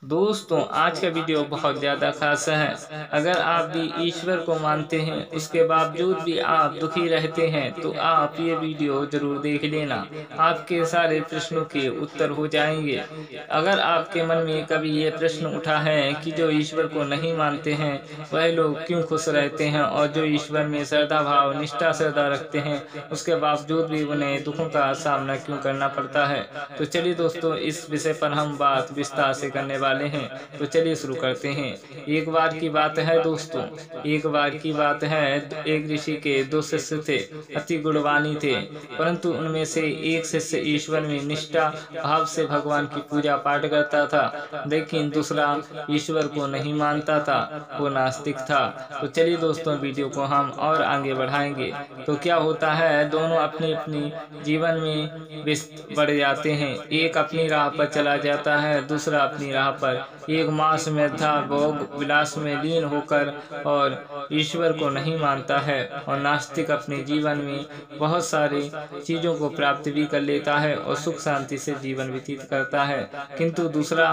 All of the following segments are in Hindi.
दोस्तों, आज का वीडियो बहुत ज़्यादा खास है। अगर आप भी ईश्वर को मानते हैं, उसके बावजूद भी आप दुखी रहते हैं, तो आप ये वीडियो ज़रूर देख लेना। आपके सारे प्रश्नों के उत्तर हो जाएंगे। अगर आपके मन में कभी ये प्रश्न उठा है कि जो ईश्वर को नहीं मानते हैं वह लोग क्यों खुश रहते हैं, और जो ईश्वर में श्रद्धा भाव निष्ठा श्रद्धा रखते हैं उसके बावजूद भी उन्हें दुखों का सामना क्यों करना पड़ता है। तो चलिए दोस्तों, इस विषय पर हम बात विस्तार से करने वाले हैं। तो चलिए शुरू करते हैं। एक बार की बात है दोस्तों, एक बार की बात है, एक ऋषि के दो शिष्य थे। अति गुणवानी थे, परंतु उनमें से एक शिष्य ईश्वर में निष्ठा भाव से भगवान की पूजा पाठ करता था, लेकिन दूसरा ईश्वर को नहीं मानता था, वो नास्तिक था। तो चलिए दोस्तों, वीडियो को हम और आगे बढ़ाएंगे। तो क्या होता है, दोनों अपनी अपनी जीवन में व्यस्त बढ़ जाते हैं। एक अपनी राह पर चला जाता है, दूसरा अपनी राह पर। एक मांस में था भोग विलास में लीन होकर और ईश्वर को नहीं मानता है, और नास्तिक अपने जीवन में बहुत सारी चीजों को प्राप्त भी कर लेता है और सुख शांति से जीवन व्यतीत करता है। किंतु दूसरा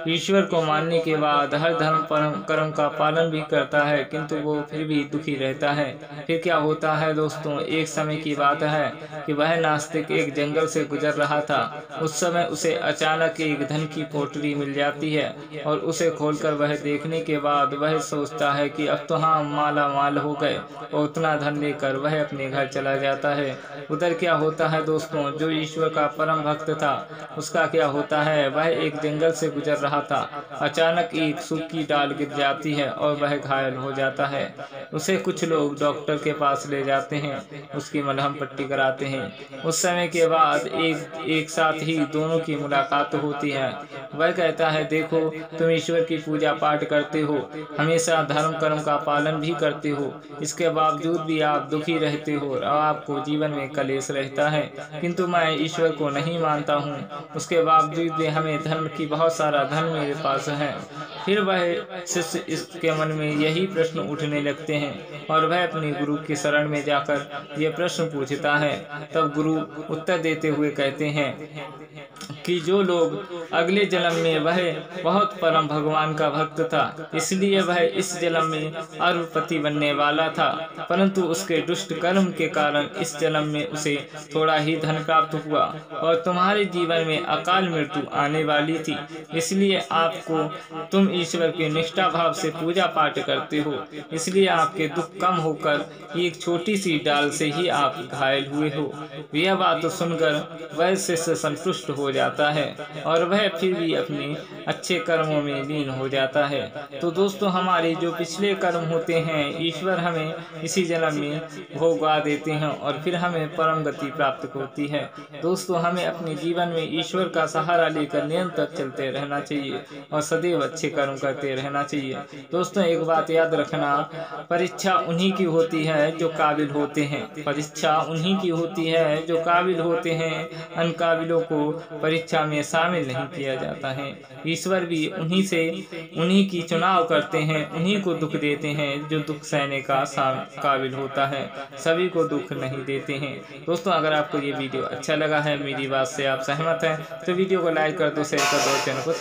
ईश्वर को मानने के बाद हर धर्म कर्म का पालन भी करता है, किंतु वो फिर भी दुखी रहता है। फिर क्या होता है दोस्तों, एक समय की बात है कि वह नास्तिक एक जंगल से गुजर रहा था। उस समय उसे अचानक एक धन की पोटली मिल जाती है, और उसे खोलकर वह देखने के बाद वह सोचता है कि अब तो हम माला माल हो गए, और उतना धन लेकर वह अपने घर चला जाता है। उधर क्या होता है दोस्तों, जो ईश्वर का परम भक्त था उसका क्या होता है, वह एक जंगल से गुजर रहा था। अचानक एक सूखी डाल गिर जाती है और वह घायल हो जाता है। उसे कुछ लोग डॉक्टर के पास ले जाते हैं, उसकी मलहम पट्टी कराते हैं। उस समय के बाद एक साथ ही दोनों की मुलाकात होती है। वह कहता है, देखो तुम ईश्वर की पूजा पाठ करते हो, हमेशा धर्म कर्म का पालन भी करते हो, इसके बावजूद भी आप दुखी रहते हो और आपको जीवन में कलेश रहता है। किंतु मैं ईश्वर को नहीं मानता हूँ, उसके बावजूद भी हमें धर्म की बहुत सारा धन मेरे पास है। फिर वह शिष्य इसके मन में यही प्रश्न उठने लगते हैं, और वह अपने गुरु की शरण में जाकर ये प्रश्न पूछता है। तब गुरु उत्तर देते हुए कहते हैं कि जो लोग अगले जन्म में वह बहुत परम भगवान का भक्त था, इसलिए वह इस जन्म में अरबपति बनने वाला था, परंतु उसके दुष्ट कर्म के कारण इस जन्म में उसे थोड़ा ही धन प्राप्त हुआ, और तुम्हारे जीवन में अकाल मृत्यु आने वाली थी। इसलिए आपको तुम ईश्वर के निष्ठा भाव से पूजा पाठ करते हो, इसलिए आपके दुख कम होकर एक छोटी सी डाल से ही आप घायल हुए हो। यह बात सुनकर वह शिष्य संतुष्ट हो जाता है, और वह फिर भी अपने अच्छे कर्मों में लीन हो जाता है। तो दोस्तों, हमारे जो पिछले कर्म होते हैं, ईश्वर हमें इसी जन्म में भोगवा देते हैं, और फिर हमें परम गति प्राप्त होती है। दोस्तों, हमें अपने जीवन में ईश्वर का सहारा लेकर निरंतर चलते रहना चाहिए, और सदैव अच्छे कर्म करते रहना चाहिए। दोस्तों, एक बात याद रखना, परीक्षा उन्हीं की होती है जो काबिल होते हैं। परीक्षा उन्हीं की होती है जो काबिल होते हैं, अनकाबिलों को परीक्षा में शामिल नहीं किया जाता है। ईश्वर भी उन्हीं की चुनाव करते हैं, उन्हीं को दुख देते हैं जो दुख सहने का काबिल होता है, सभी को दुख नहीं देते हैं। दोस्तों, अगर आपको ये वीडियो अच्छा लगा है, मेरी बात से आप सहमत हैं, तो वीडियो को लाइक कर दो, शेयर कर दो, चैनल को